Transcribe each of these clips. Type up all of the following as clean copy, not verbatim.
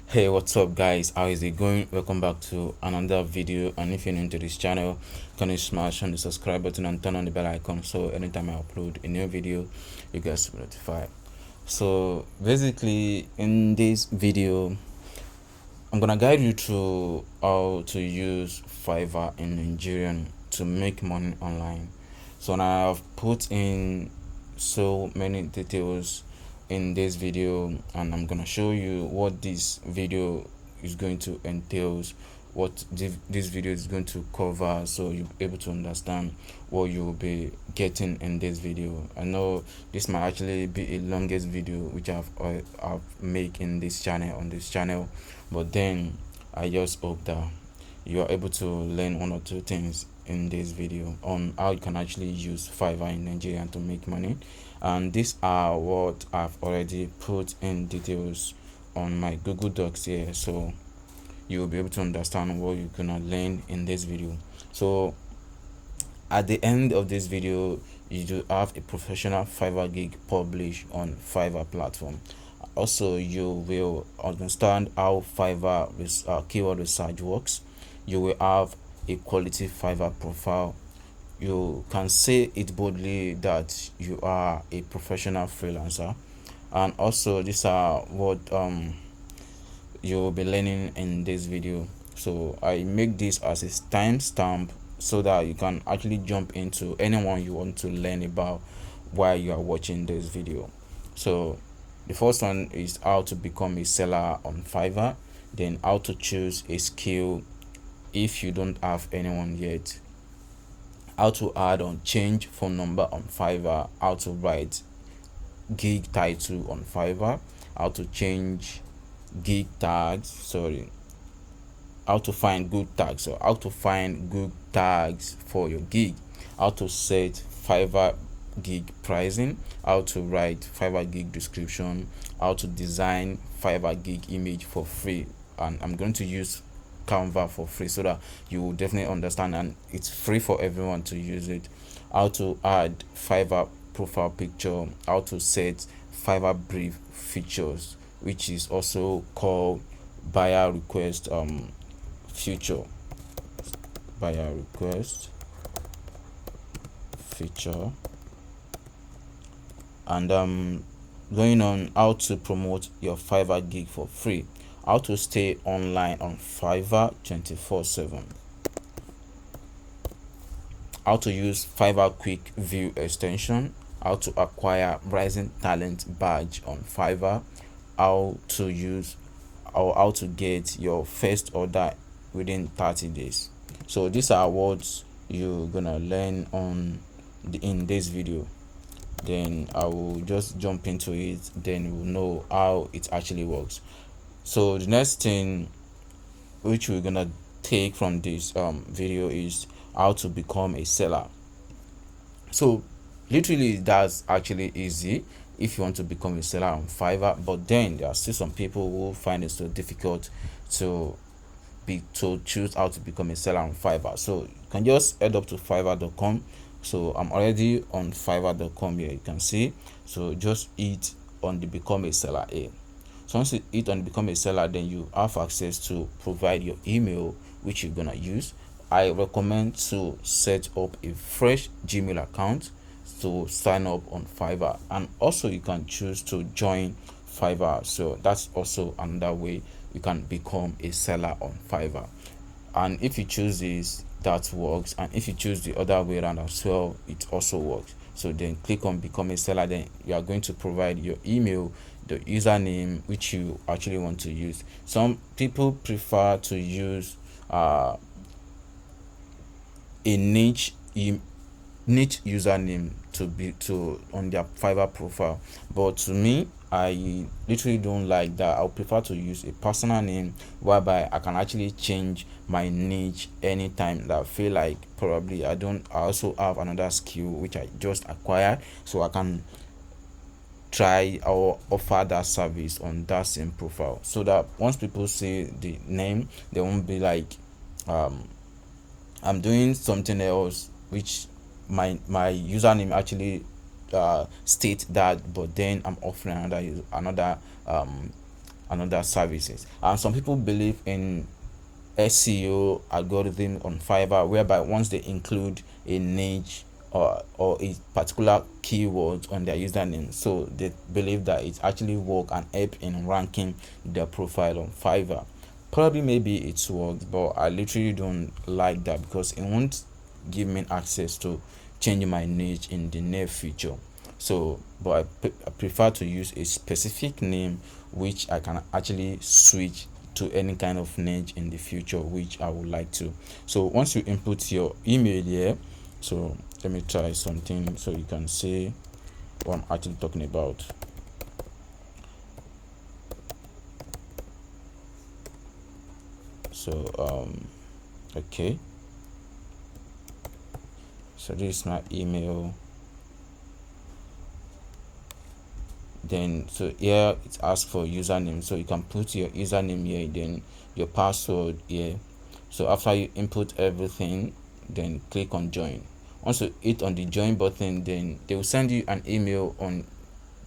Hey, what's up guys, how is it going? Welcome back to another video, and if you're new to this channel, can you smash on the subscribe button and turn on the bell icon so anytime I upload a new video you guys will be notified. So basically in this video I'm gonna guide you through how to use Fiverr in Nigerian to make money online. So now I've put in so many details in this video, and I'm gonna show you what this video is going to entails, what this video is going to cover, so you'll be able to understand what you'll be getting in this video. I know this might actually be a longest video which I've made in this channel on this channel, but then I just hope that you are able to learn one or two things in this video on how you can actually use Fiverr in Nigeria to make money. And these are what I've already put in details on my Google Docs here, so you'll be able to understand what you're gonna learn in this video. So at the end of this video you do have a professional Fiverr gig published on Fiverr platform. Also, you will understand how Fiverr with keyword research works. You will have a quality Fiverr profile. You can say it boldly that you are a professional freelancer. And also these are what you will be learning in this video. So I make this as a timestamp so that you can actually jump into anyone you want to learn about while you are watching this video. So the first one is how to become a seller on Fiverr, then how to choose a skill if you don't have anyone yet, how to add on change phone number on Fiverr, how to write gig title on Fiverr, how to change gig tags, how to find good tags, so how to find good tags for your gig, how to set Fiverr gig pricing, how to write Fiverr gig description, how to design Fiverr gig image for free. And I'm going to use Canva for free so that you will definitely understand, and it's free for everyone to use it. How to add Fiverr profile picture, how to set Fiverr brief features, which is also called buyer request feature, buyer request feature. And going on how to promote your Fiverr gig for free, how to stay online on Fiverr 24/7, how to use Fiverr Quick View extension, how to acquire Rising Talent badge on Fiverr, how to use or how to get your first order within 30 days. So these are what you're gonna learn in this video. Then I will just jump into it, then we'll know how it actually works. So the next thing which we're gonna take from this video is how to become a seller. So literally that's actually easy if you want to become a seller on Fiverr, but then there are still some people who find it so difficult to choose how to become a seller on Fiverr. So you can just head up to fiverr.com. So I'm already on fiverr.com here, you can see. So just hit on the become a seller here. So once you hit on become a seller, then you have access to provide your email which you're gonna use. I recommend to set up a fresh Gmail account to sign up on Fiverr, and also you can choose to join Fiverr. So that's also another way you can become a seller on Fiverr. And if you choose this, that works, and if you choose the other way around as well, it also works. So then click on become a seller, then you are going to provide your email, the username which you actually want to use. Some people prefer to use a niche username to on their Fiverr profile, but to me I literally don't like that. I prefer to use a personal name whereby I can actually change my niche anytime that I feel like probably I also have another skill which I just acquired, so I can try or offer that service on that same profile, so that once people see the name they won't be like I'm doing something else which my username actually state that, but then I'm offering another another services. And some people believe in SEO algorithm on Fiverr, whereby once they include a niche or a particular keyword on their username, so they believe that it actually work and help in ranking their profile on Fiverr. Probably maybe it works, but I literally don't like that because it won't give me access to change my niche in the near future. So but I prefer to use a specific name which I can actually switch to any kind of niche in the future which I would like to. So once you input your email here, so let me try something so you can see what I'm actually talking about. So okay, so this is my email. Then so here it asks for username, so you can put your username here, then your password here. So after you input everything, then click on join. Once you hit on the join button, then they will send you an email on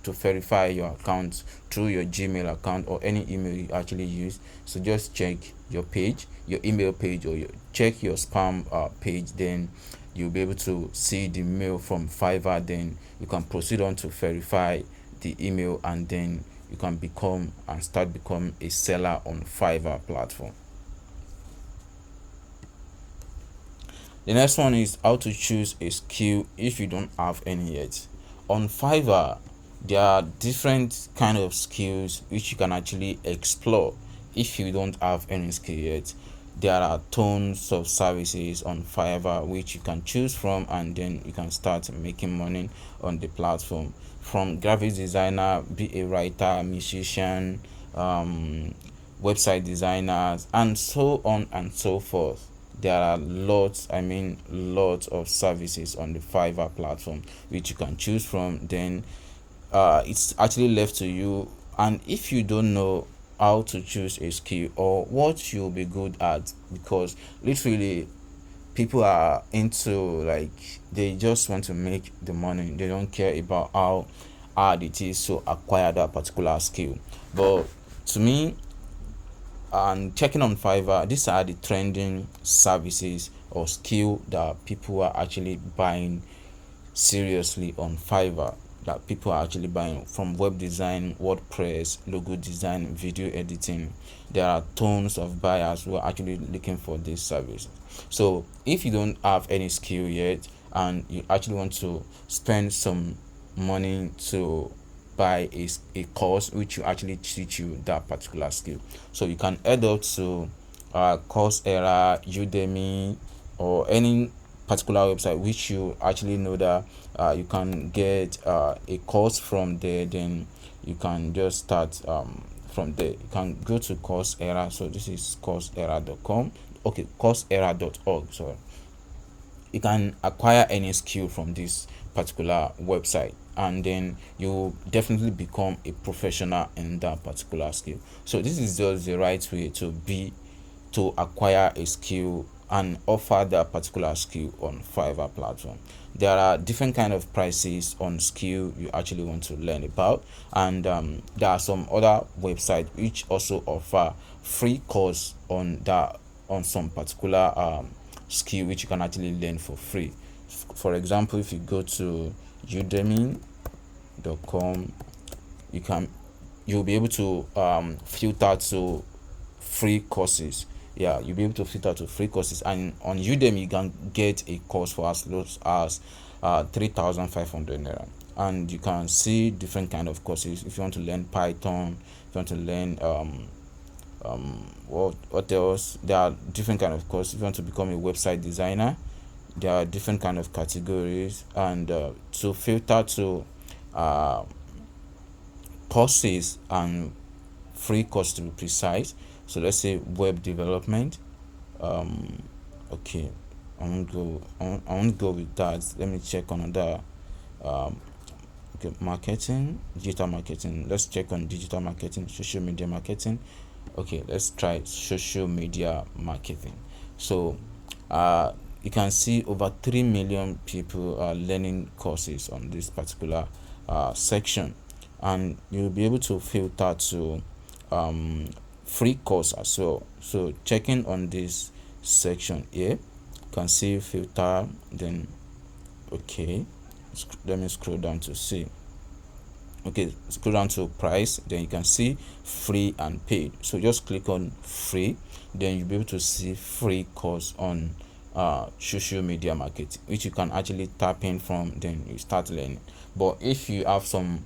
to verify your account through your Gmail account or any email you actually use. So just check your page, your email page, or check your spam page, then you'll be able to see the mail from Fiverr. Then you can proceed on to verify the email, and then you can become and start become a seller on Fiverr platform. The next one is how to choose a skill if you don't have any yet. On Fiverr, there are different kind of skills which you can actually explore if you don't have any skill yet. There are tons of services on Fiverr which you can choose from, and then you can start making money on the platform. From graphic designer, be a writer, musician, website designers, and so on and so forth. There are lots of services on the Fiverr platform which you can choose from. Then it's actually left to you. And if you don't know how to choose a skill or what you'll be good at, because literally people are into, like, they just want to make the money, they don't care about how hard it is to acquire that particular skill. But to me, and checking on Fiverr, these are the trending services or skill that people are actually buying seriously on Fiverr, that people are actually buying, from web design, WordPress, logo design, video editing. There are tons of buyers who are actually looking for this service. So if you don't have any skill yet and you actually want to spend some money to buy a course which will actually teach you that particular skill, so you can head up to Coursera, Udemy, or any particular website which you actually know that you can get a course from there. Then you can just start from there. You can go to Coursera. So this is coursera.com, okay, coursera.org. So you can acquire any skill from this particular website, and then you definitely become a professional in that particular skill. So this is just the right way to acquire a skill and offer that particular skill on Fiverr platform. There are different kind of prices on skill you actually want to learn about, and there are some other websites which also offer free course on some particular skill which you can actually learn for free. For example, if you go to udemy.com, you'll be able to filter to free courses. Yeah, you'll be able to filter to free courses, and on Udemy you can get a course for as low as 3,500 naira, and you can see different kind of courses. If you want to learn Python, if you want to learn what else, there are different kind of courses. If you want to become a website designer, there are different kind of categories, and to filter to courses and free course to be precise. So let's say web development. Okay, I won't go with that. Let me check on other okay, marketing, digital marketing. Let's check on digital marketing, social media marketing. Okay, let's try social media marketing. So you can see over 3 million people are learning courses on this particular section, and you'll be able to filter to free course as well. So checking on this section here, you can see filter, then okay, let me scroll down to see. Okay, scroll down to price, then you can see free and paid. So just click on free, then you'll be able to see free course on social media marketing, which you can actually tap in from, then you start learning. But if you have some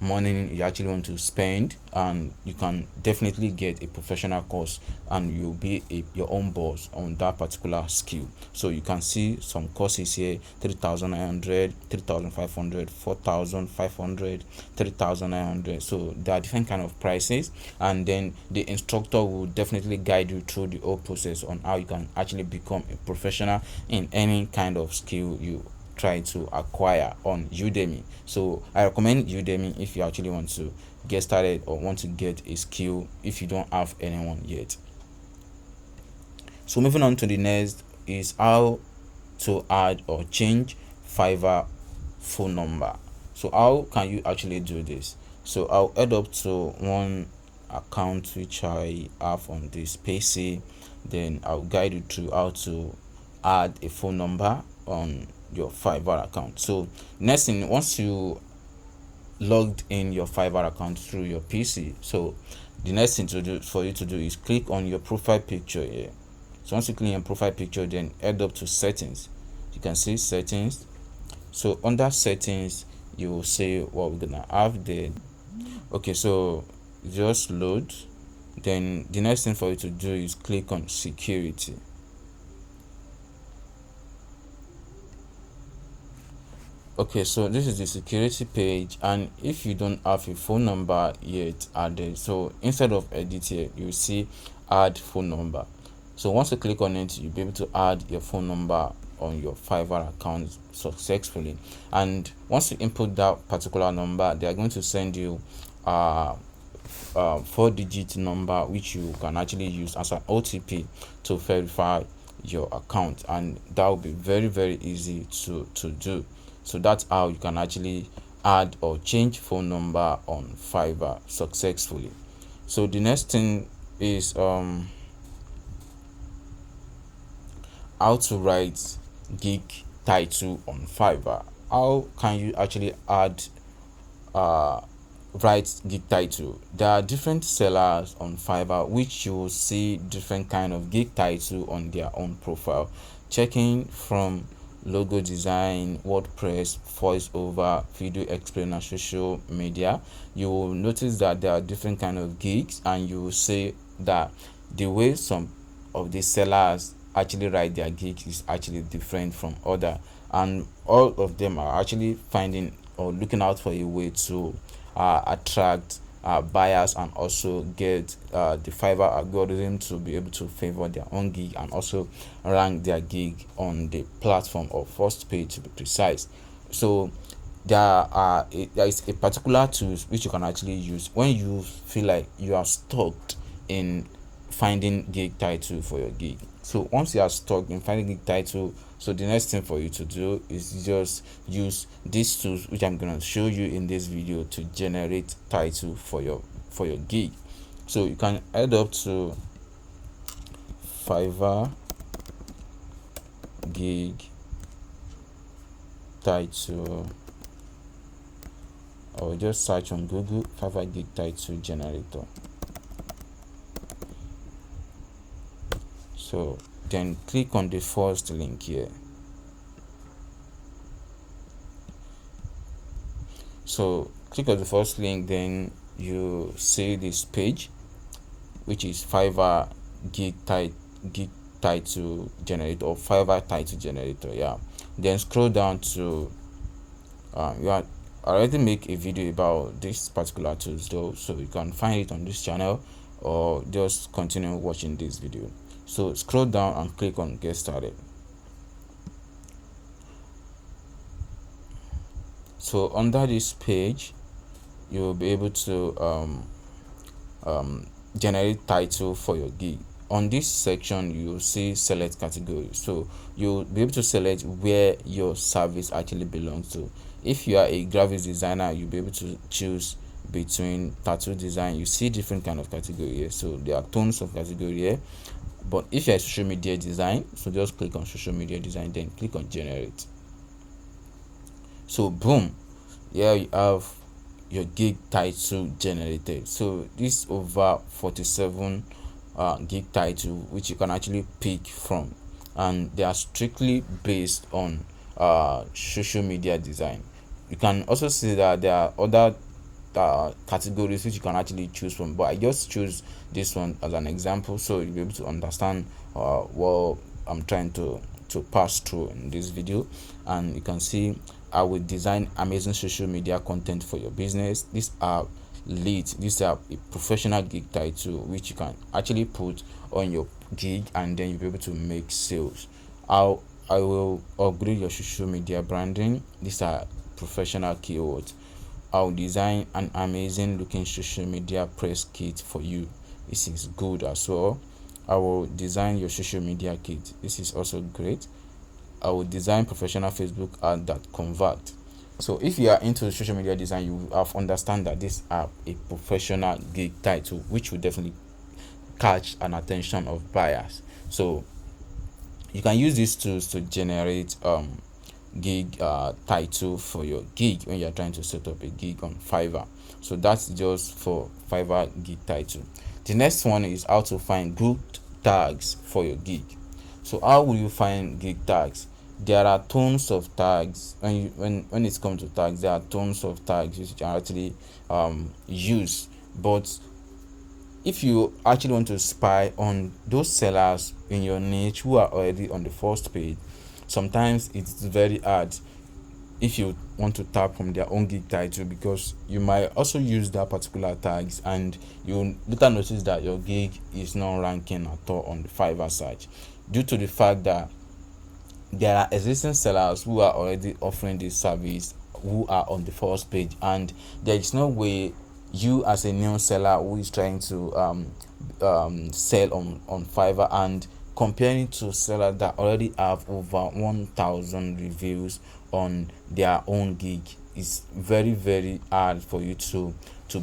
money you actually want to spend, and you can definitely get a professional course, and you'll be your own boss on that particular skill. So you can see some courses here: 3,900, 3,500, 4,500, 3,900. So there are different kind of prices, and then the instructor will definitely guide you through the whole process on how you can actually become a professional in any kind of skill you try to acquire on Udemy. So I recommend Udemy if you actually want to get started or want to get a skill if you don't have anyone yet. So moving on to the next is how to add or change Fiverr phone number. So how can you actually do this? So I'll head up to one account which I have on this PC, then I'll guide you through how to add a phone number on your Fiverr account. So next thing, once you logged in your Fiverr account through your PC, so the next thing to do for you to do is click on your profile picture here. So once you click on profile picture, then head up to settings. You can see settings. So under settings, you will see what we're gonna have there. Okay, so just load. Then the next thing for you to do is click on security. Okay, so this is the security page, and if you don't have a phone number yet added, so instead of edit here, you see add phone number. So once you click on it, you'll be able to add your phone number on your Fiverr account successfully. And once you input that particular number, they are going to send you 4-digit number, which you can actually use as an OTP to verify your account, and that will be very, very easy to do. So that's how you can actually add or change phone number on Fiverr successfully. So the next thing is how to write gig title on Fiverr. How can you actually add write gig title? There are different sellers on Fiverr which you will see different kind of gig title on their own profile, checking from logo design, WordPress, voiceover, video explainer, social media. You will notice that there are different kind of gigs, and you will see that the way some of the sellers actually write their gigs is actually different from other, and all of them are actually finding or looking out for a way to attract buyers, and also get the Fiverr algorithm to be able to favor their own gig, and also rank their gig on the platform or first page to be precise. So there is a particular tool which you can actually use when you feel like you are stuck in finding gig title for your gig. So once you are stuck in finding gig title, so the next thing for you to do is just use these tools which I'm going to show you in this video to generate title for your gig. So you can head up to Fiverr gig title, or just search on Google Fiverr gig title generator. So then click on the first link here. So click on the first link, then you see this page which is Fiverr gig title generator, or Fiverr title generator. Yeah, then scroll down to I already make a video about this particular tools though, so you can find it on this channel, or just continue watching this video. So scroll down and click on get started. So under this page, you will be able to generate title for your gig. On this section, you will see select category. So you'll be able to select where your service actually belongs to. If you are a graphics designer, you'll be able to choose between tattoo design, you see different kind of category here. So there are tons of category here. But if you're social media design, so just click on social media design, then click on generate. So boom, here you have your gig title generated. So this over 47 gig title which you can actually pick from, and they are strictly based on social media design. You can also see that there are other categories which you can actually choose from, but I just choose this one as an example so you'll be able to understand what I'm trying to pass through in this video. And you can see I will design amazing social media content for your business. These are leads, these are a professional gig title which you can actually put on your gig, and then you'll be able to make sales. I will upgrade your social media branding. These are professional keywords. I'll design an amazing looking social media press kit for you. This is good as well. I will design your social media kit. This is also great. I will design professional Facebook ad that convert. So if you are into social media design, you have understand that these are a professional gig title which will definitely catch an attention of buyers. So you can use these tools to generate gig title for your gig when you're trying to set up a gig on Fiverr. So that's just for Fiverr gig title. The next one is how to find good tags for your gig. So how will you find gig tags? There are tons of tags. When it comes to tags, there are tons of tags which you can actually use. But if you actually want to spy on those sellers in your niche who are already on the first page, sometimes it's very hard if you want to tap from their own gig title, because you might also use that particular tags and you later notice that your gig is not ranking at all on the Fiverr search, due to the fact that there are existing sellers who are already offering this service who are on the first page, and there is no way you as a new seller who is trying to sell on Fiverr and comparing to sellers that already have over 1,000 reviews on their own gig, is very hard for you to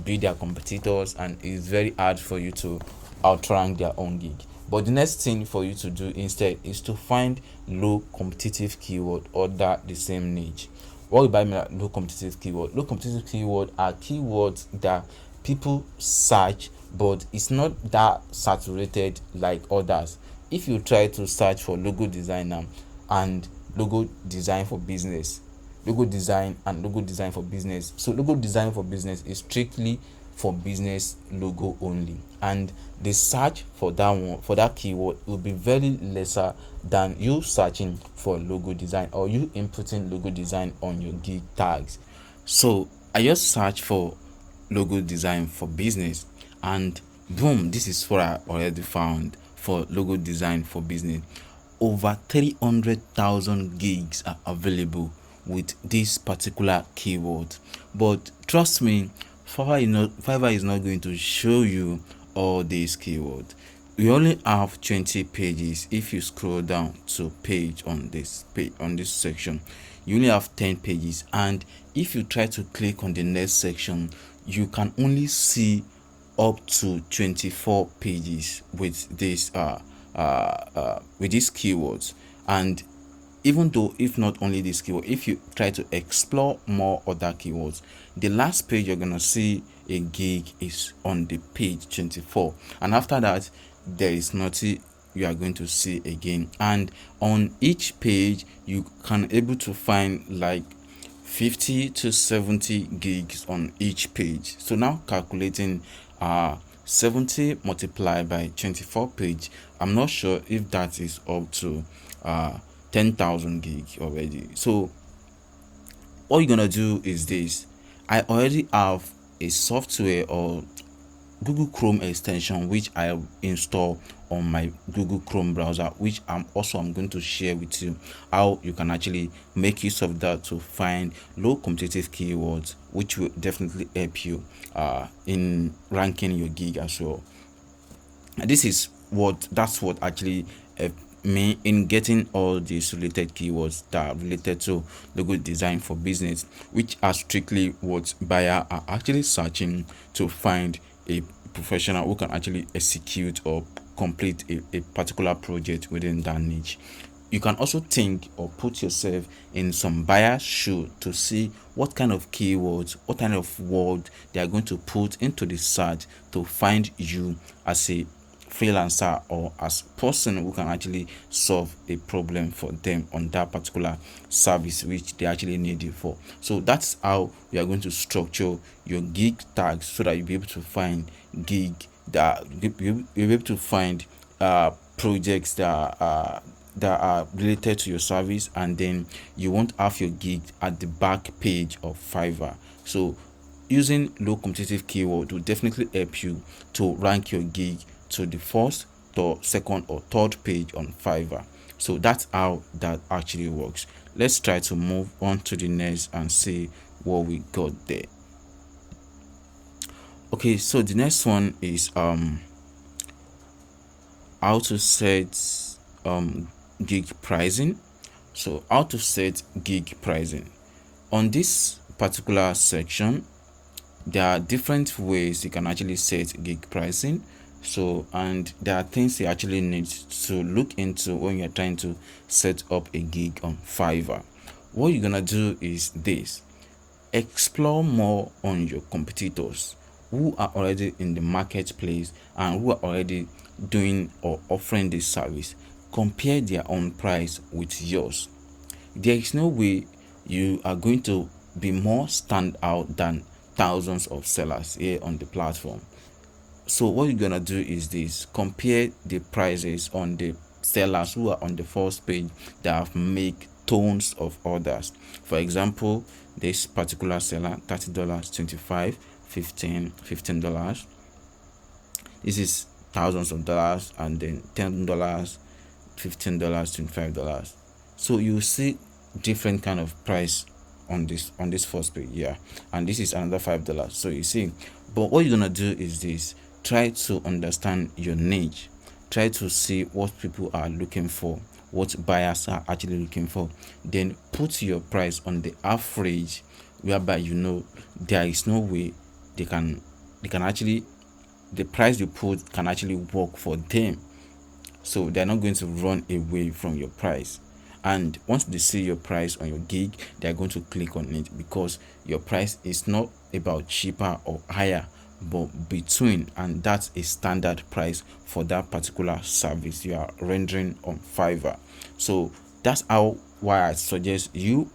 beat their competitors, and it's very hard for you to outrank their own gig. But the next thing for you to do instead is to find low competitive keyword under the same niche. What do I mean by low competitive keyword? Low competitive keyword are keywords that people search, but it's not that saturated like others. If you try to search for logo designer and logo design for business, logo design and logo design for business, so logo design for business is strictly for business logo only, and the search for that one, for that keyword, will be very lesser than you searching for logo design or you inputting logo design on your gig tags. So I just search for logo design for business, and boom, this is what I already found for logo design for business. Over 300,000 gigs are available with this particular keyword. But trust me, Fiverr is not going to show you all these keywords. We only have 20 pages. If you scroll down to page on this section, you only have 10 pages, and if you try to click on the next section, you can only see up to 24 pages with this with these keywords. And even though, if not only this keyword, if you try to explore more other keywords, the last page you're gonna see a gig is on the page 24, and after that there is nothing you are going to see again. And on each page you can able to find like 50 to 70 gigs on each page. So now calculating 70 multiplied by 24 page, I'm not sure if that is up to 10,000 gig already. So all you're gonna do is this. I already have a software or Google Chrome extension which I install on my Google Chrome browser, which I'm going to share with you how you can actually make use of that to find low competitive keywords, which will definitely help you in ranking your gig as well. And that's what actually me in getting all these related keywords that are related to logo design for business, which are strictly what buyer are actually searching to find a professional who can actually execute or complete a particular project within that niche. You can also think or put yourself in some buyer's shoe to see what kind of keywords, what kind of word they are going to put into the search to find you as a freelancer or as person who can actually solve a problem for them on that particular service which they actually need you for. So that's how you are going to structure your gig tags so that you'll be able to find gig that you'll be able to find projects that are related to your service, and then you won't have your gig at the back page of Fiverr. So using low competitive keyword will definitely help you to rank your gig to the first or second or third page on Fiverr. So that's how that actually works. Let's try to move on to the next and see what we got there. Okay, so the next one is how to set gig pricing. So how to set gig pricing. On this particular section, there are different ways you can actually set gig pricing. So, and there are things you actually need to look into when you're trying to set up a gig on Fiverr. What you're gonna do is this: explore more on your competitors who are already in the marketplace and who are already doing or offering this service. Compare their own price with yours. There is no way you are going to be more stand out than thousands of sellers here on the platform. So what you're gonna do is this: compare the prices on the sellers who are on the first page that have made tons of orders. For example, this particular seller, $30, 25, 15, $15. This is thousands of dollars, and then $10, $15, $25. So you see different kind of price on this first page. Yeah, and this is another $5. So you see, but what you're gonna do is this: try to understand your niche, try to see what people are looking for, what buyers are actually looking for, then put your price on the average, whereby you know there is no way they can actually, the price you put can actually work for them. So they're not going to run away from your price. And once they see your price on your gig, they're going to click on it, because your price is not about cheaper or higher, but between, and that's a standard price for that particular service you are rendering on Fiverr. So that's why I suggest you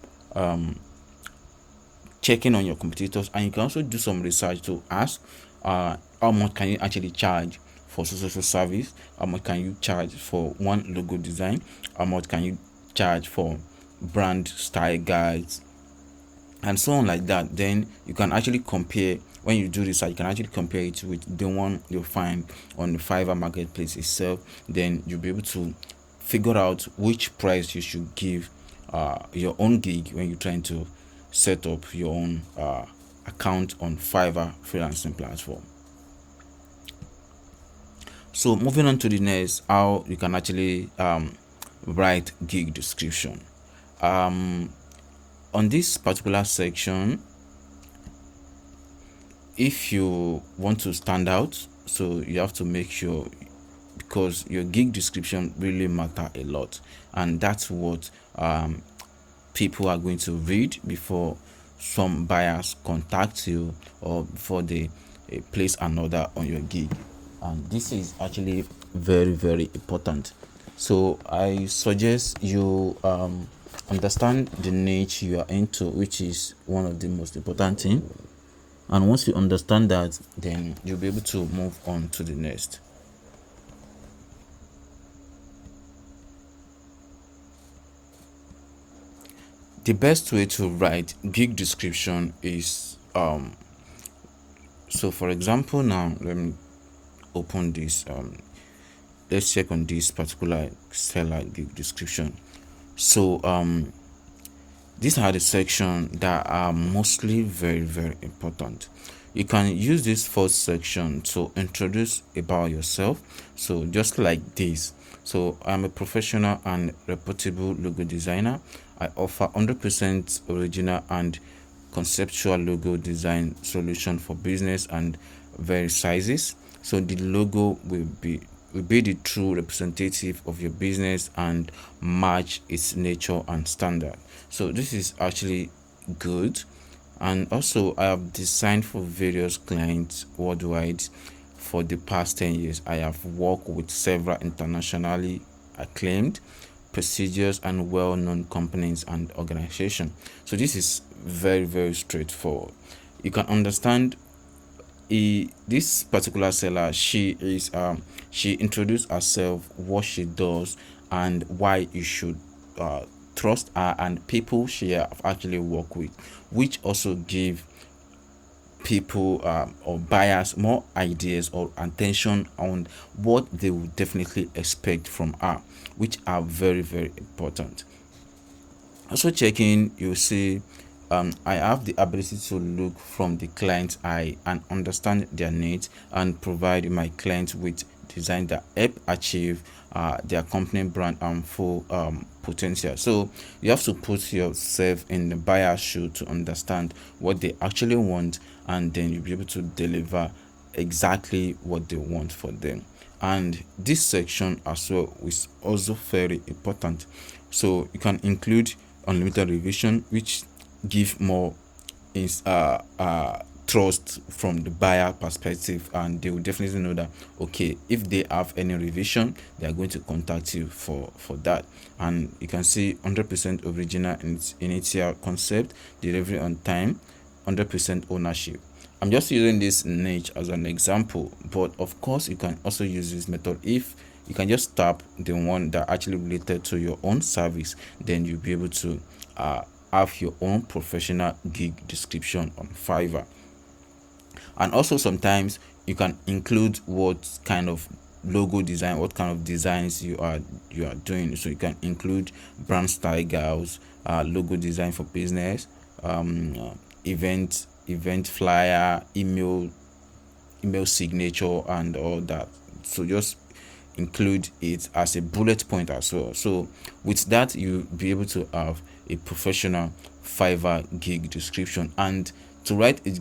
checking on your competitors, and you can also do some research to ask how much can you actually charge for social service, how much can you charge for one logo design, how much can you charge for brand style guides, and so on like that. Then you can actually compare. When you do research, you can actually compare it with the one you find on the Fiverr marketplace itself. Then you'll be able to figure out which price you should give your own gig when you're trying to set up your own account on Fiverr freelancing platform. So moving on to the next, how you can actually write gig description. On this particular section, if you want to stand out, so you have to make sure, because your gig description really matter a lot, and that's what people are going to read before some buyers contact you or before they place an order on your gig. And this is actually very, very important. So I suggest you understand the niche you are into, which is one of the most important thing. And once you understand that, then you'll be able to move on to the next. The best way to write gig description is so for example, now let me open this. Let's check on this particular seller gig description. So these are the sections that are mostly very, very important. you can use this first section to introduce about yourself. So just like this. So I'm a professional and reputable logo designer. I offer 100% original and conceptual logo design solution for business and various sizes. So the logo will be the true representative of your business and match its nature and standard. So this is actually good. And also I have designed for various clients worldwide. For the past 10 years I have worked with several internationally acclaimed, prestigious and well-known companies and organizations. So this is very straightforward. You can understand this particular seller, she introduced herself, what she does, and why you should trust her, and people she have actually worked with, which also give people or buyers more ideas or attention on what they will definitely expect from her, which are very important. Also checking, you see I have the ability to look from the client's eye and understand their needs and provide my clients with design that help achieve their company brand and full potential. So you have to put yourself in the buyer's shoe to understand what they actually want, and then you'll be able to deliver exactly what they want for them. And this section as well is also very important. So you can include unlimited revision, which give more is trust from the buyer perspective, and they will definitely know that okay, if they have any revision they are going to contact you for that. And you can see 100% original in its initial concept, delivery on time, 100% ownership. I'm just using this niche as an example, but of course you can also use this method. If you can just tap the one that actually related to your own service, then you'll be able to have your own professional gig description on Fiverr. And also sometimes you can include what kind of logo design, what kind of designs you are doing. So you can include brand style guides, logo design for business, event flyer, email signature, and all that. So just include it as a bullet point as well. So with that you'll be able to have a professional Fiverr gig description. And to write a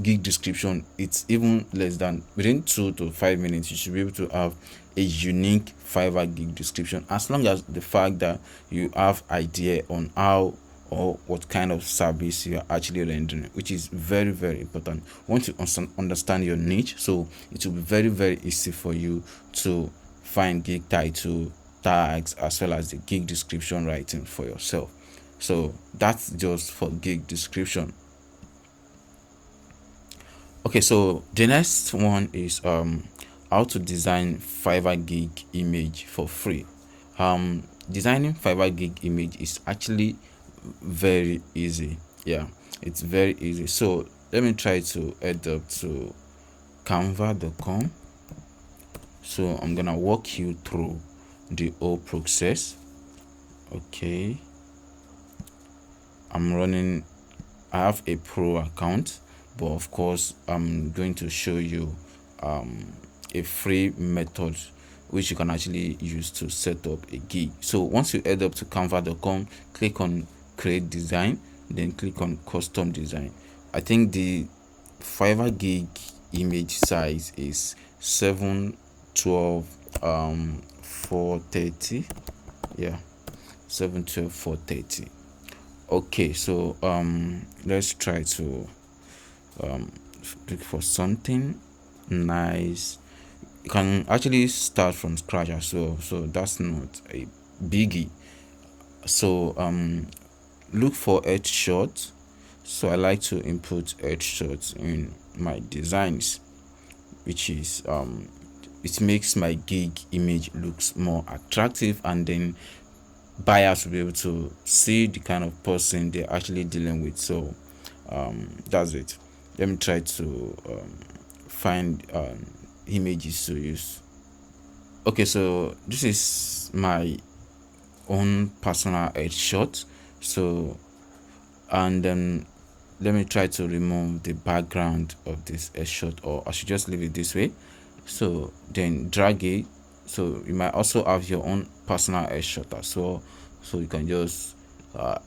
gig description, it's even less than within 2 to 5 minutes. You should be able to have a unique Fiverr gig description, as long as the fact that you have idea on how or what kind of service you are actually rendering, which is very important. Once you understand your niche, so it will be very easy for you to find gig title, tags, as well as the gig description writing for yourself. So that's just for gig description. Okay, so the next one is how to design Fiverr gig image for free. Designing Fiverr gig image is actually very easy. Yeah, it's very easy. So let me try to head up to canva.com. So I'm gonna walk you through the whole process. Okay, I have a pro account, but of course I'm going to show you a free method which you can actually use to set up a gig. So once you head up to canva.com, click on create design, then click on custom design. I think the Fiverr gig image size is 712 430. Yeah, 712 430. Okay, so let's try to look for something nice. You can actually start from scratch as well, so that's not a biggie. So look for headshots. So I like to input headshots in my designs, which is it makes my gig image looks more attractive, and then buyers will be able to see the kind of person they're actually dealing with. So that's it. Let me try to find images to use. Okay, so this is my own personal headshot. So and then let me try to remove the background of this headshot, or I should just leave it this way. So then drag it. So you might also have your own personal headshot as well, so you can just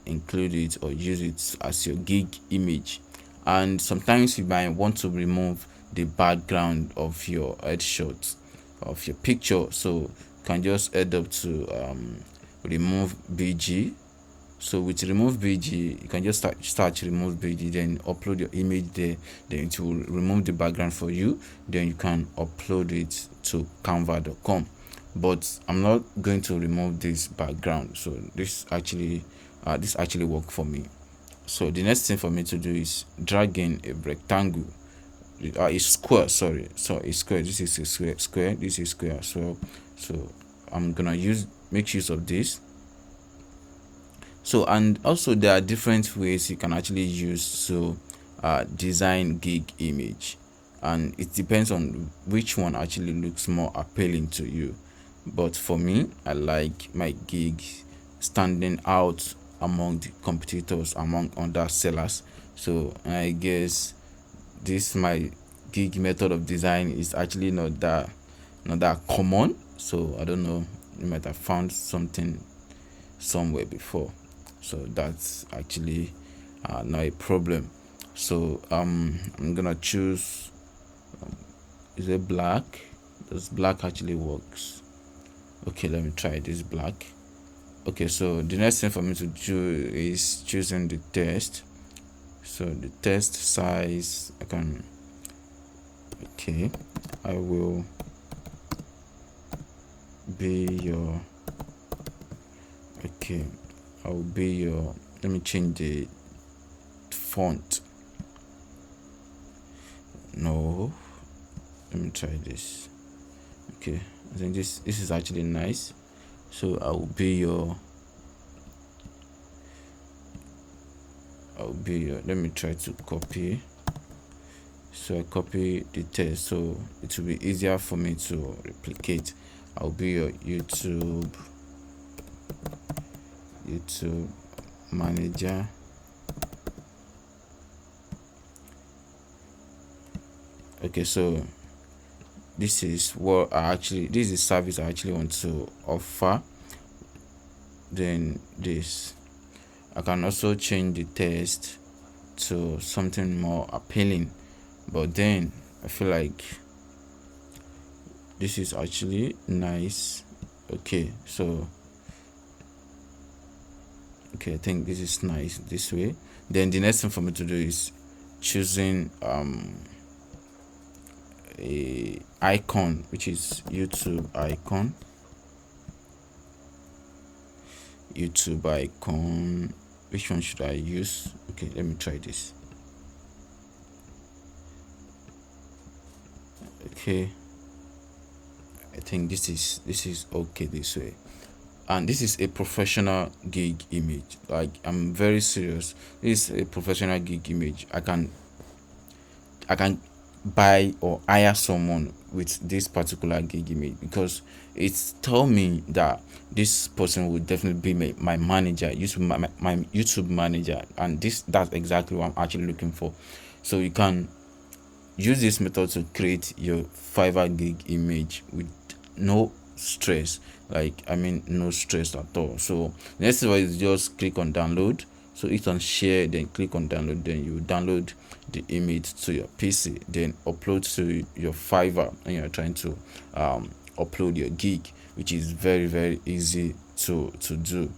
include it or use it as your gig image. And sometimes you might want to remove the background of your headshot of your picture, so you can just head up to remove BG. So with remove BG, you can just start remove BG, then upload your image there, then it will remove the background for you, then you can upload it to canva.com. But I'm not going to remove this background, so this actually worked for me. So the next thing for me to do is drag in a rectangle, a square, sorry, so a square. This is a square, this is square as well. So I'm gonna make use of this. So, and also there are different ways you can actually use to design gig image, and it depends on which one actually looks more appealing to you. But for me, I like my gig standing out among the competitors, among other sellers. So I guess this my gig method of design is actually not that common. So I don't know, you might have found something somewhere before, so that's actually not a problem. So I'm gonna choose is it black? Does black actually works? Okay, let me try this black. Okay, so the next thing for me to do is choosing the text. So the text size, I can, okay, I will be your, okay, I will be your, let me change the font. No, let me try this. Okay, I think this is actually nice. So I will be your, let me try to copy. So I copy the text, so it will be easier for me to replicate. I'll be your YouTube manager. Okay, so this is what this is service I actually want to offer. Then this, I can also change the text to something more appealing, but then I feel like this is actually nice. Okay, so okay, I think this is nice this way. Then the next thing for me to do is choosing a icon, which is YouTube icon. Which one should I use? Okay, let me try this. Okay, I think this is okay this way. And this is a professional gig image. Like, I'm very serious, this is a professional gig image. I can buy or hire someone with this particular gig image, because it's told me that this person will definitely be my manager, my YouTube manager, and that's exactly what I'm actually looking for. So you can use this method to create your Fiverr gig image with no stress, no stress at all. So next is just click on download. So hit on share, then click on download, then you download the image to your PC, then upload to your Fiverr, and you're trying to upload your gig, which is very, very easy to do.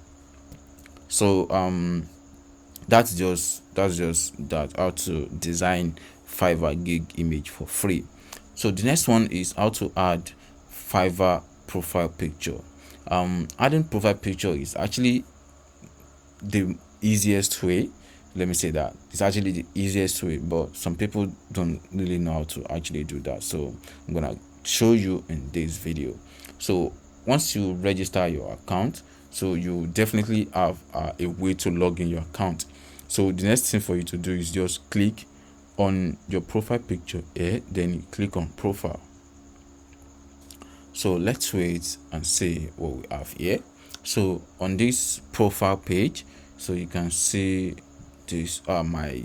So that's just that, how to design Fiverr gig image for free. So the next one is how to add Fiverr profile picture. Adding profile picture is actually the easiest way. Let me say that it's actually the easiest way, but some people don't really know how to actually do that. So I'm gonna show you in this video. So once you register your account, so you definitely have a way to log in your account. So the next thing for you to do is just click on your profile picture here, then you click on profile. So let's wait and see what we have here. So on this profile page, so you can see these are my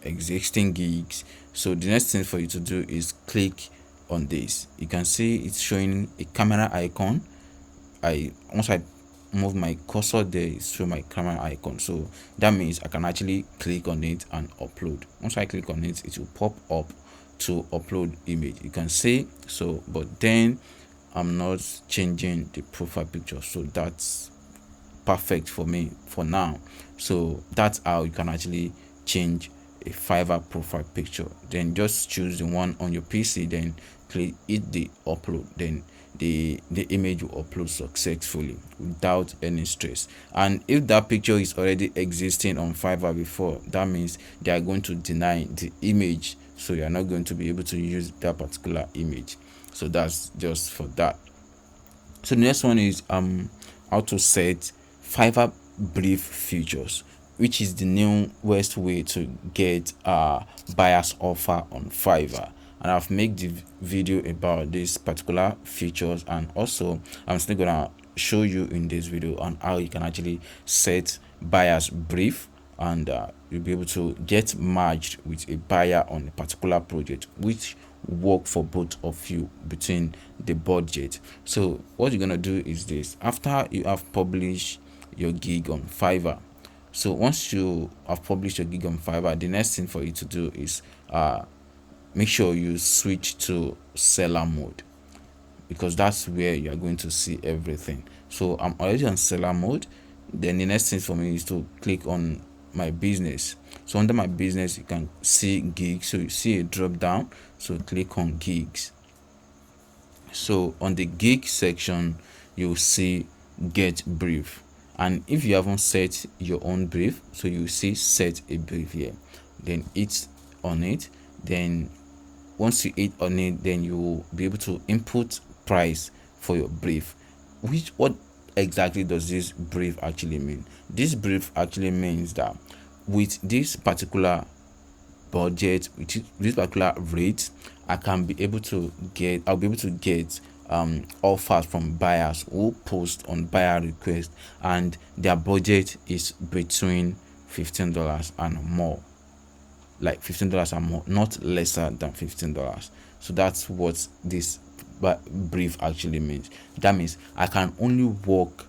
existing gigs. So the next thing for you to do is click on this. You can see it's showing a camera icon. Once I move my cursor there, it's show my camera icon, so that means I can actually click on it and upload. Once I click on it, it will pop up to upload image. You can see, so but then I'm not changing the profile picture, so that's perfect for me for now. So that's how you can actually change a Fiverr profile picture. Then just choose the one on your PC, then hit the upload, then the image will upload successfully without any stress. And if that picture is already existing on Fiverr before, that means they are going to deny the image, so you are not going to be able to use that particular image. So that's just for that. So the next one is how to set Fiverr brief features, which is the newest way to get buyer's offer on Fiverr. And I've made the video about this particular features, and also I'm still gonna show you in this video on how you can actually set buyer's brief, and you'll be able to get matched with a buyer on a particular project, which work for both of you between the budget. So what you're gonna do is this: after you have published your gig on Fiverr, so once you have published your gig on Fiverr, the next thing for you to do is make sure you switch to seller mode, because that's where you are going to see everything. So I'm already on seller mode. Then the next thing for me is to click on my business. So under my business, you can see gigs. So you see a drop down, so click on gigs. So on the gig section, you'll see get brief, and if you haven't set your own brief, so you see set a brief here, then hit on it. Then once you hit on it, then you will be able to input price for your brief. What exactly does this brief actually mean? This brief actually means that with this particular budget, with this particular rate, I'll be able to get offers from buyers who post on buyer request, and their budget is between $15 and more, like $15 and more, not lesser than $15. So that's what this brief actually means. That means I can only work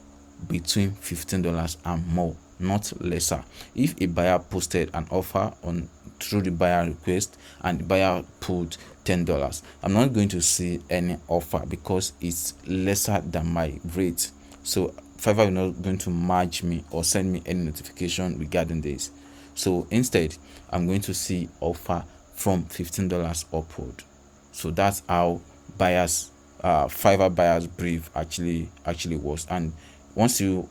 between $15 and more, not lesser. If a buyer posted an offer on through the buyer request and the buyer put $10, I'm not going to see any offer because it's lesser than my rate. So Fiverr is not going to match me or send me any notification regarding this. So instead, I'm going to see offer from $15 upward. So that's how Fiverr buyers brief actually works. And once you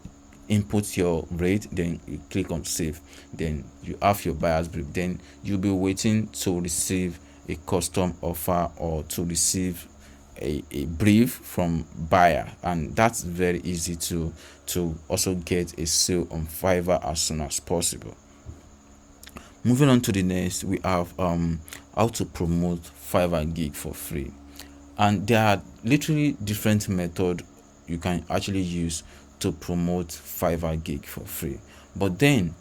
input your rate, then you click on save, then you have your buyers brief. Then you'll be waiting to receive a custom offer or to receive a brief from buyer, and that's very easy to also get a sale on Fiverr as soon as possible. Moving on to the next, we have how to promote Fiverr gig for free. And there are literally different methods you can actually use to promote Fiverr gig for free. But then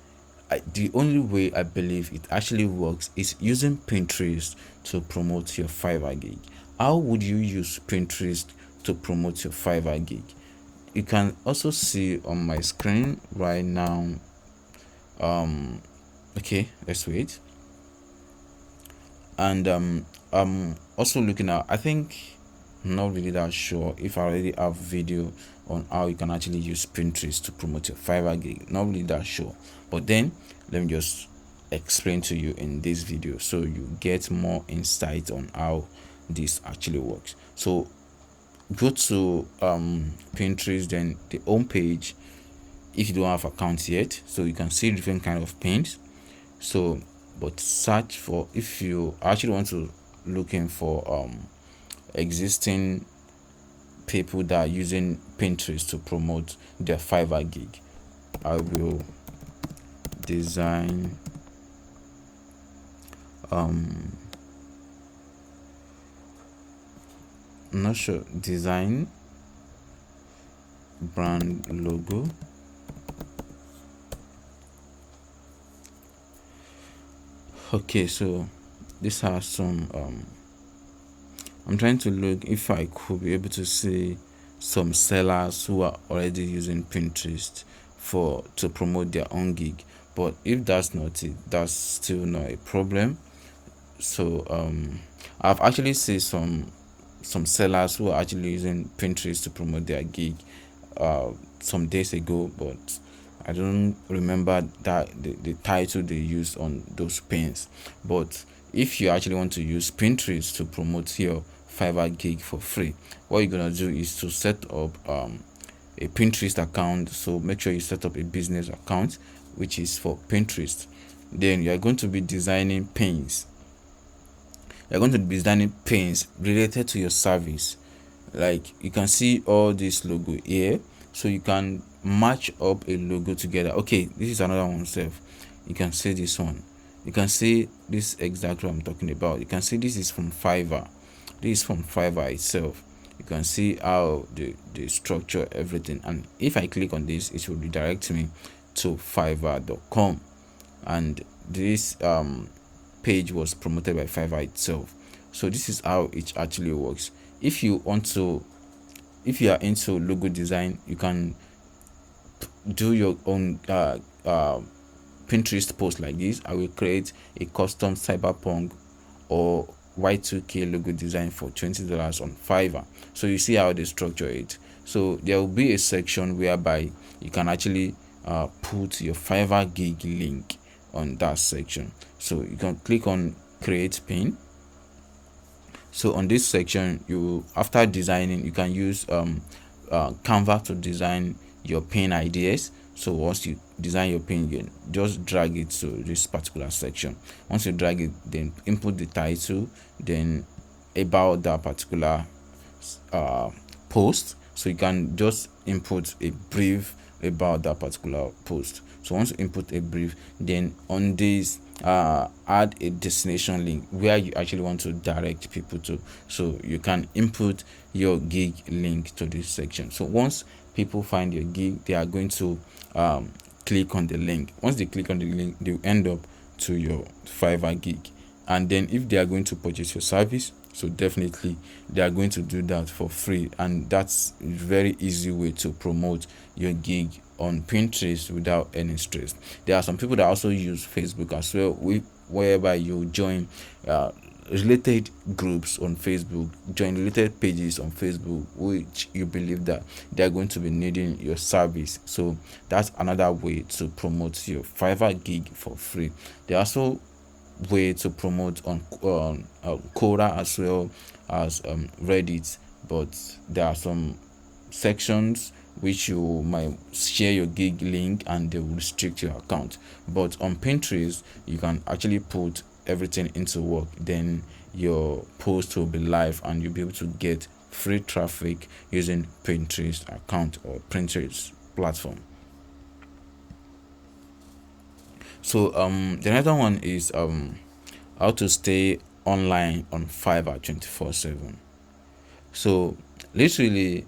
the only way I believe it actually works is using Pinterest to promote your Fiverr gig. How would you use Pinterest to promote your Fiverr gig? You can also see on my screen right now. Okay, let's wait. And I'm also looking at, I think I'm not really that sure if I already have video on how you can actually use Pinterest to promote your Fiverr gig. Not really that sure, but then let me just explain to you in this video so you get more insight on how this actually works. So go to Pinterest, then the home page if you don't have account yet, so you can see different kind of pins. So but search for, if you actually want to looking for existing people that are using Pinterest to promote their Fiverr gig, I will design I'm not sure, design brand logo. Okay, so these are some I'm trying to look if I could be able to see some sellers who are already using Pinterest for to promote their own gig. But if that's not it, that's still not a problem. So I've actually seen some sellers who are actually using Pinterest to promote their gig some days ago, but I don't remember that the title they used on those pins. But if you actually want to use Pinterest to promote your Fiverr gig for free, what you're gonna do is to set up a Pinterest account. So make sure you set up a business account which is for Pinterest. Then you are going to be designing pins. You're going to be designing pins related to your service. Like you can see all this logo here, so you can match up a logo together. Okay, this is another one self. You can see this one. You can see this exactly what I'm talking about. You can see this is from Fiverr. This is from Fiverr itself. You can see how the structure, everything. And if I click on this, it will redirect me to fiverr.com. And this page was promoted by Fiverr itself. So this is how it actually works. If you are into logo design, you can do your own Pinterest post like this. I will create a custom cyberpunk or Y2K logo design for $20 on Fiverr. So you see how they structure it. So there will be a section whereby you can actually put your Fiverr gig link on that section. So you can click on create pin. So on this section, you after designing, you can use Canva to design your pin ideas. So once you design your pin, you just drag it to this particular section. Once you drag it, then input the title, then about that particular post. So you can just input a brief about that particular post. So once you input a brief, then on this add a destination link where you actually want to direct people to. So you can input your gig link to this section. So once people find your gig, they are going to click on the link. Once they click on the link, they will end up to your Fiverr gig. And then if they are going to purchase your service, so definitely they are going to do that for free. And that's a very easy way to promote your gig on Pinterest without any stress. There are some people that also use Facebook as well, whereby you join related groups on Facebook, join related pages on Facebook, which you believe that they are going to be needing your service. So that's another way to promote your Fiverr gig for free. There are also way to promote on Quora as well as Reddit, but there are some sections which you might share your gig link and they will restrict your account. But on Pinterest, you can actually put everything into work, then your post will be live and you'll be able to get free traffic using Pinterest account or Pinterest platform. So the other one is how to stay online on Fiverr 24/7. So literally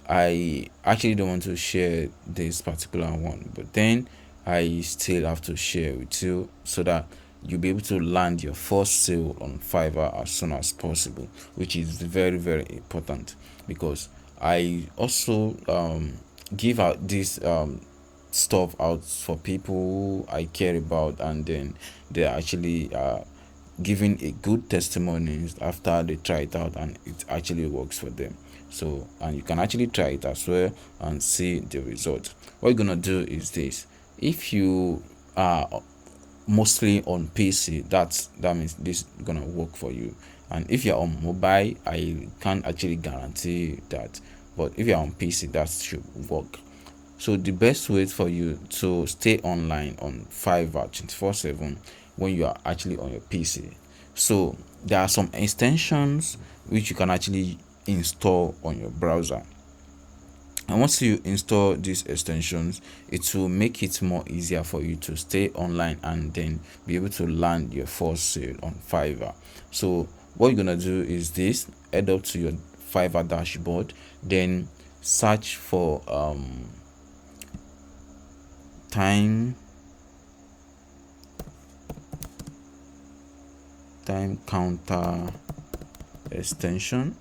I actually don't want to share this particular one, but then I still have to share with you so that you'll be able to land your first sale on Fiverr as soon as possible, which is very, very important because I also give out this stuff out for people I care about, and then they actually giving a good testimonies after they try it out and it actually works for them. So, and you can actually try it as well and see the result. What you're gonna do is this: if you are mostly on PC, that means this is gonna work for you. And if you're on mobile, I can't actually guarantee that, but if you're on PC, that should work. So the best way for you to stay online on Fiverr 24/7 when you are actually on your PC. So there are some extensions which you can actually install on your browser. And once you install these extensions, it will make it more easier for you to stay online and then be able to land your first sale on Fiverr. So what you're gonna do is this: head up to your Fiverr dashboard, then search for time time counter extension.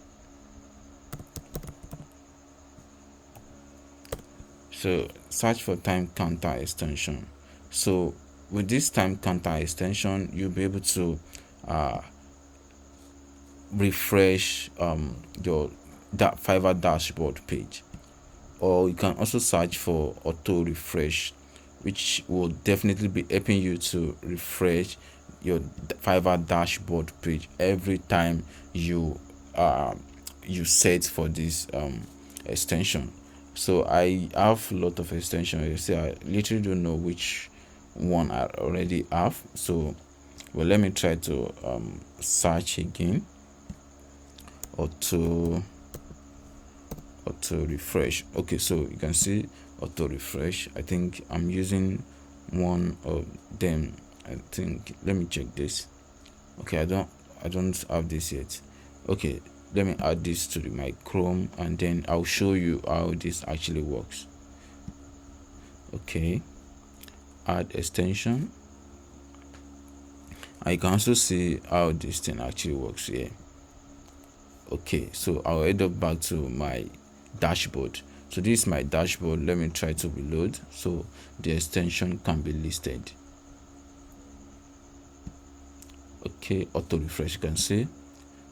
So search for time counter extension. So with this time counter extension, you'll be able to refresh your Fiverr dashboard page, or you can also search for auto refresh, which will definitely be helping you to refresh your Fiverr dashboard page every time you set for this extension. So I have a lot of extensions. You see, I literally don't know which one I already have. So well, let me try to search again. Auto refresh. Okay, so you can see auto refresh. I think I'm using one of them. I think, let me check this. Okay, I don't have this yet. Okay, let me add this to my Chrome, and then I'll show you how this actually works. Okay, add extension. I can also see how this thing actually works here. Okay, so I'll head up back to my dashboard. So this is my dashboard. Let me try to reload so the extension can be listed. Okay, auto refresh, you can see.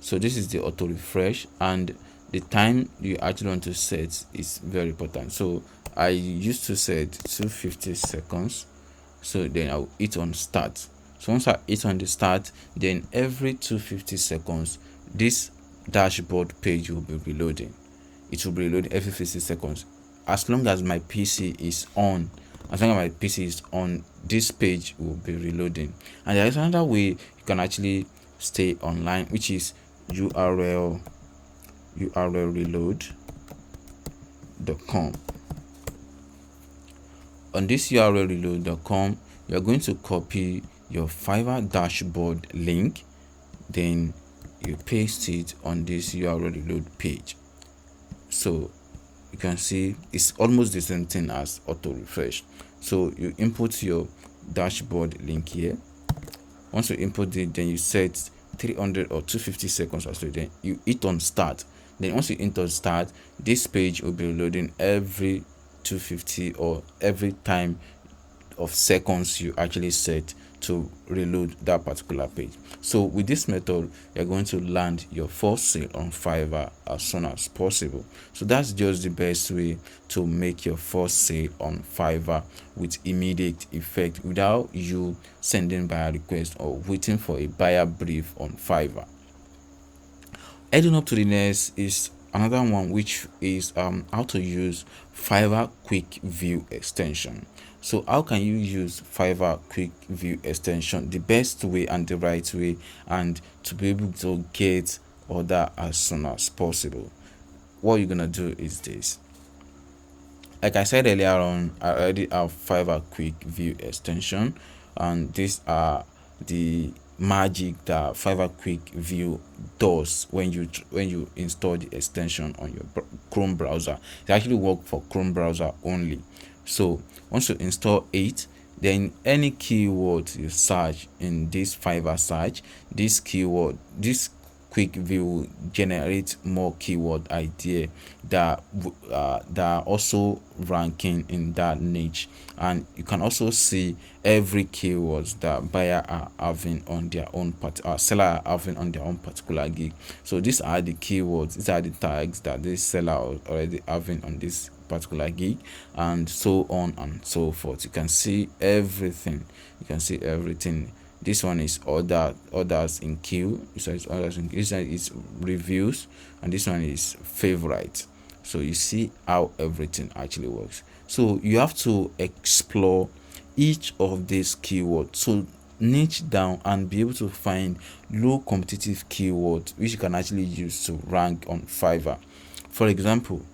So this is the auto refresh, and the time you actually want to set is very important. So I used to set 250 seconds. So then I'll hit on start. So once I hit on the start, then every 250 seconds this dashboard page will be reloading. It will be reloading every 50 seconds. As long as my PC is on, this page will be reloading. And there is another way you can actually stay online, which is URL reload.com. On this URL reload.com, you are going to copy your Fiverr dashboard link, then you paste it on this URL reload page. So you can see it's almost the same thing as auto refresh. So you input your dashboard link here. Once you input it, then you set 300 or 250 seconds or so, then you hit on start. Then once you hit on start, this page will be loading every 250 or every time of seconds you actually set to reload that particular page. So with this method, you're going to land your first sale on Fiverr as soon as possible. So that's just the best way to make your first sale on Fiverr with immediate effect without you sending buyer request or waiting for a buyer brief on Fiverr. Heading up to the next is another one, which is how to use Fiverr Quick View extension. So how can you use Fiverr Quick View extension the best way and the right way, and to be able to get order as soon as possible? What you're gonna do is this. Like I said earlier on, I already have Fiverr Quick View extension, and these are the magic that Fiverr Quick View does when you install the extension on your Chrome browser. It actually works for Chrome browser only. So once you install it, then any keyword you search in this Fiverr search, this Quick View will generate more keyword idea that are also ranking in that niche, and you can also see every keywords that buyer are having on their own seller are having on their own particular gig. So these are the keywords, these are the tags that this seller already having on this particular gig, and so on and so forth. You can see everything. This one is orders in queue. This one is orders in queue. This one is reviews, and this one is favorite. So you see how everything actually works. So you have to explore each of these keywords. So niche down and be able to find low competitive keywords which you can actually use to rank on Fiverr. For example,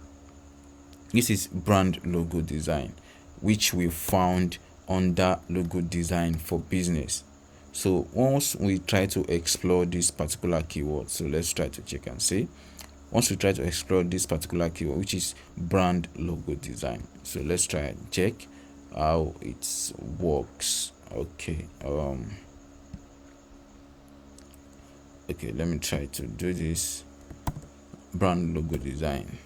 this is brand logo design, which we found under logo design for business. So once we try to explore this particular keyword, so let's try to check and see. Once we try to explore this particular keyword, which is brand logo design, so let's try and check how it works. Okay, Okay, let me try to do this. Brand logo design.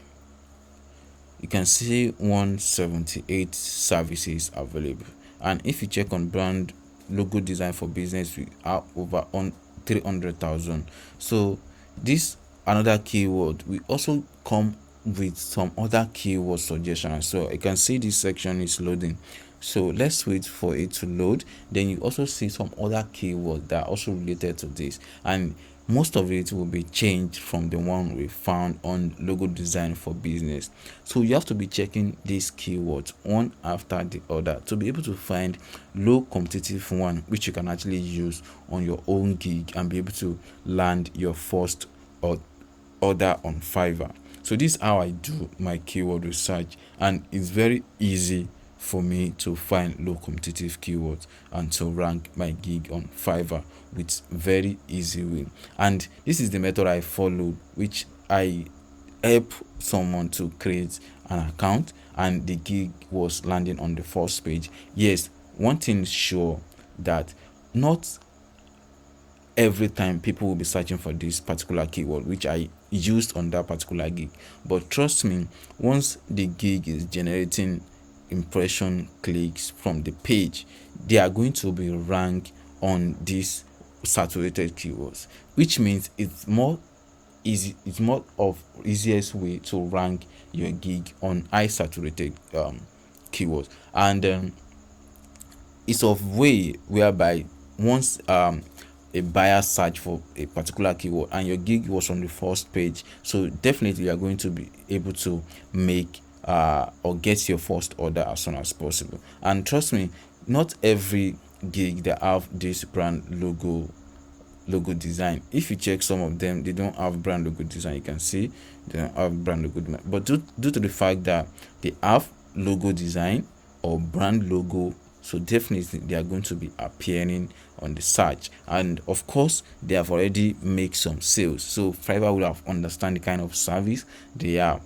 You can see 178 services available, and if you check on brand logo design for business, we are over on 300,000. So this another keyword. We also come with some other keyword suggestions. So you can see this section is loading, so let's wait for it to load. Then you also see some other keywords that are also related to this, and most of it will be changed from the one we found on logo design for business. So you have to be checking these keywords one after the other to be able to find low competitive one which you can actually use on your own gig and be able to land your first order on Fiverr. So this is how I do my keyword research, and it's very easy for me to find low competitive keywords and to rank my gig on Fiverr with very easy way. And this is the method I followed, which I help someone to create an account and the gig was landing on the first page. Yes, one thing is sure, that not every time people will be searching for this particular keyword which I used on that particular gig, but trust me, once the gig is generating impression clicks from the page, they are going to be ranked on these saturated keywords, which means it's more easy, it's more of easiest way to rank your gig on high saturated keywords. And it's of way whereby once a buyer search for a particular keyword and your gig was on the first page, so definitely you are going to be able to make or get your first order as soon as possible. And trust me, not every gig that have this brand logo design. If you check some of them, they don't have brand logo design. You can see they don't have brand logo design, but due to the fact that they have logo design or brand logo, so definitely they are going to be appearing on the search. And of course they have already made some sales, so Fiverr will have understand the kind of service they are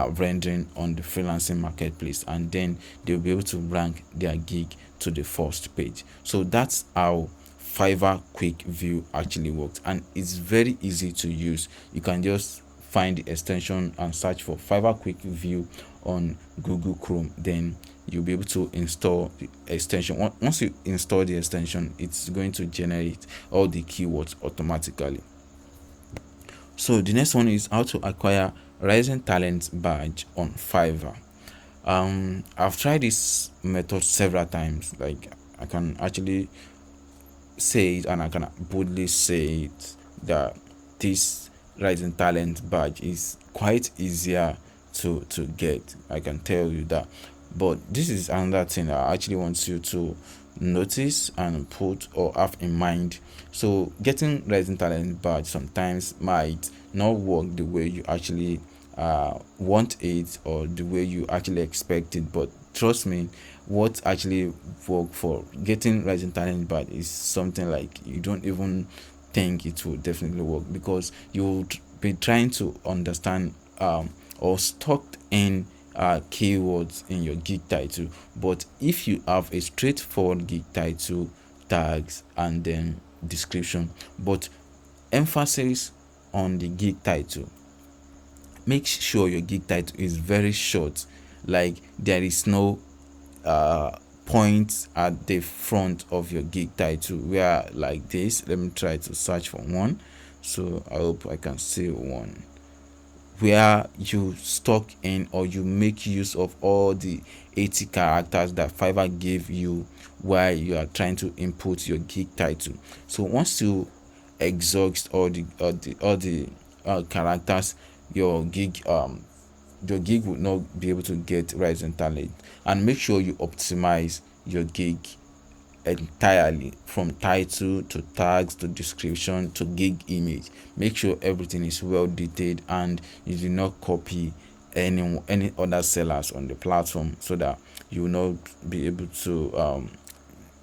rendering on the freelancing marketplace, and then they'll be able to rank their gig to the first page. So that's how Fiverr Quick View actually works, and it's very easy to use. You can just find the extension and search for Fiverr Quick View on Google Chrome, then you'll be able to install the extension. Once you install the extension, it's going to generate all the keywords automatically. So the next one is how to acquire Rising Talent badge on Fiverr. I've tried this method several times. Like, I can actually say it, and I can boldly say it, that this Rising Talent badge is quite easier to get. I can tell you that. But this is another thing I actually want you to notice and put or have in mind. So getting Rising Talent badge sometimes might not work the way you actually want it or the way you actually expect it, but trust me, what actually work for getting Rising Talent badge is something like you don't even think it will definitely work, because you'll be trying to understand or stocked in keywords in your gig title. But if you have a straightforward gig title, tags, and then description, but emphasis on the gig title, make sure your gig title is very short, like there is no point at the front of your gig title where like this. Let me try to search for one, so I hope I can see one where you stock in or you make use of all the 80 characters that Fiverr gave you while you are trying to input your gig title. So once you exhaust all the characters, your gig will not be able to get Rising Talent. And make sure you optimize your gig entirely, from title to tags to description to gig image. Make sure everything is well detailed and you do not copy any other sellers on the platform, so that you will not be able to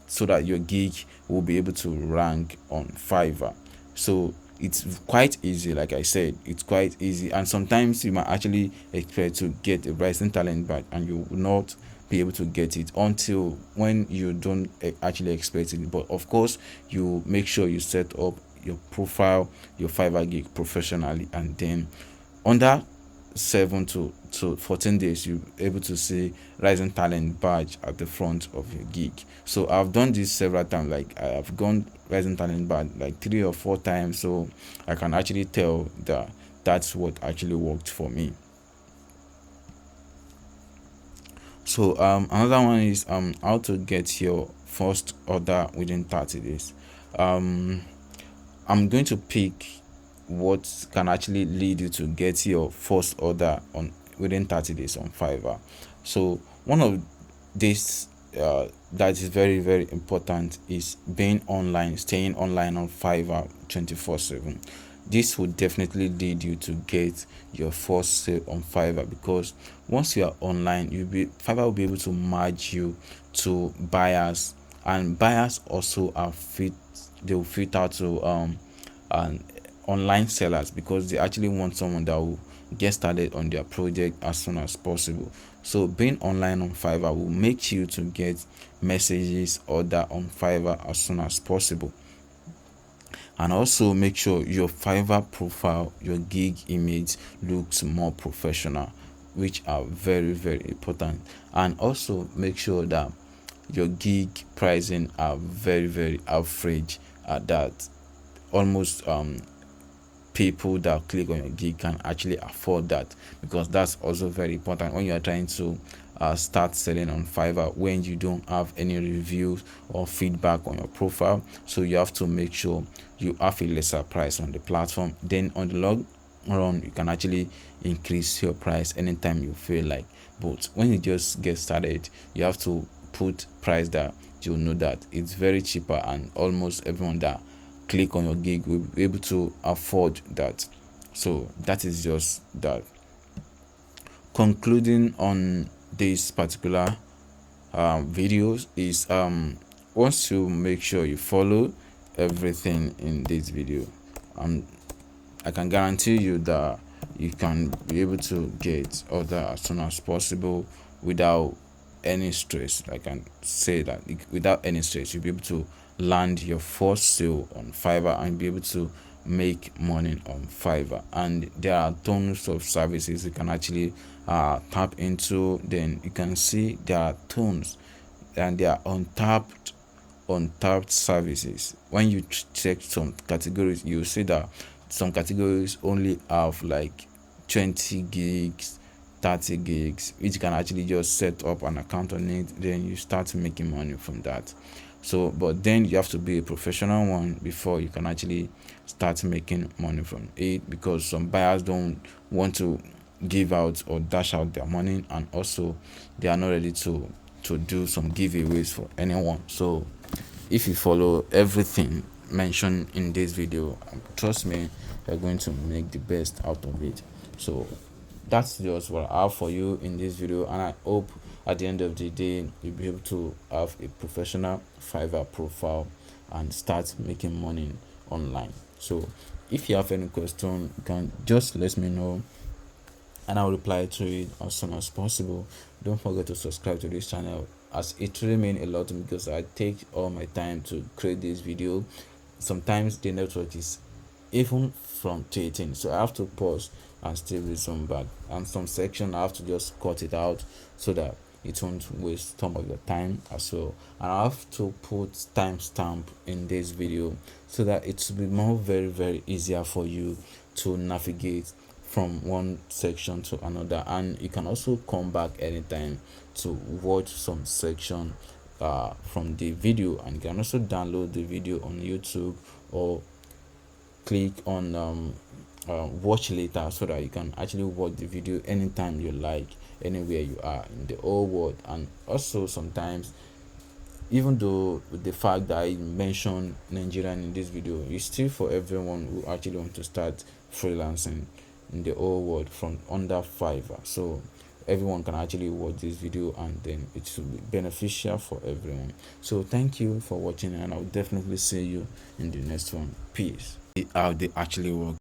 so that your gig will be able to rank on Fiverr. So it's quite easy. Like I said, it's quite easy, and sometimes you might actually expect to get a Rising Talent badge and you will not be able to get it until when you don't actually expect it. But of course, you make sure you set up your profile, your Fiverr gig professionally, and then under 7 to 14 days you'll be able to see rising talent badge at the front of your gig. So I've done this several times. Like I have gone rising talent badge like 3 or 4 times, so I can actually tell that that's what actually worked for me. So another one is how to get your first order within 30 days. I'm going to pick what can actually lead you to get your first order on within 30 days on Fiverr. So one of this that is very very important is being online, staying online on Fiverr 24/7. This would definitely lead you to get your first sale on Fiverr, because once you are online, Fiverr will be able to merge you to buyers, and buyers also are they will fit out to online sellers, because they actually want someone that will get started on their project as soon as possible. So being online on Fiverr will make you to get messages order on Fiverr as soon as possible. And also make sure your Fiverr profile, your gig image looks more professional, which are very very important. And also make sure that your gig pricing are very very average, that almost people that click on your gig can actually afford that, because that's also very important when you are trying to start selling on Fiverr, when you don't have any reviews or feedback on your profile. So you have to make sure you have a lesser price on the platform. Then on the long run, you can actually increase your price anytime you feel like. But when you just get started, you have to put price that you know that it's very cheaper, and almost everyone that click on your gig will be able to afford that. So that is just that. Concluding on this particular videos is once you make sure you follow everything in this video, I can guarantee you that you can be able to get order as soon as possible without any stress. I can say that without any stress, you'll be able to land your first sale on Fiverr and be able to make money on Fiverr. And there are tons of services you can actually tap into. Then you can see there are tons, and they are untapped services. When you check some categories, you see that some categories only have like 20 gigs, 30 gigs, which you can actually just set up an account on it, then you start making money from that. So but then you have to be a professional one before you can actually start making money from it, because some buyers don't want to give out or dash out their money, and also they are not ready to do some giveaways for anyone. So if you follow everything mentioned in this video, trust me, you're going to make the best out of it. So that's just what I have for you in this video, and I hope at the end of the day you'll be able to have a professional Fiverr profile and start making money online. So if you have any question, you can just let me know and I'll reply to it as soon as possible. Don't forget to subscribe to this channel, as it really means a lot to me, because I take all my time to create this video. Sometimes the network is even fluctuating, so I have to pause and still resume back, and some section I have to just cut it out so that it won't waste some of your time as well. And I have to put timestamp in this video so that it will be more very very easier for you to navigate from one section to another. And you can also come back anytime to watch some section from the video, and you can also download the video on YouTube or click on watch later, so that you can actually watch the video anytime you like, anywhere you are in the whole world. And also sometimes, even though the fact that I mentioned Nigerian in this video, is still for everyone who actually want to start freelancing in the whole world from under Fiverr. So everyone can actually watch this video, and then it should be beneficial for everyone. So thank you for watching, and I'll definitely see you in the next one. Peace. How they actually work.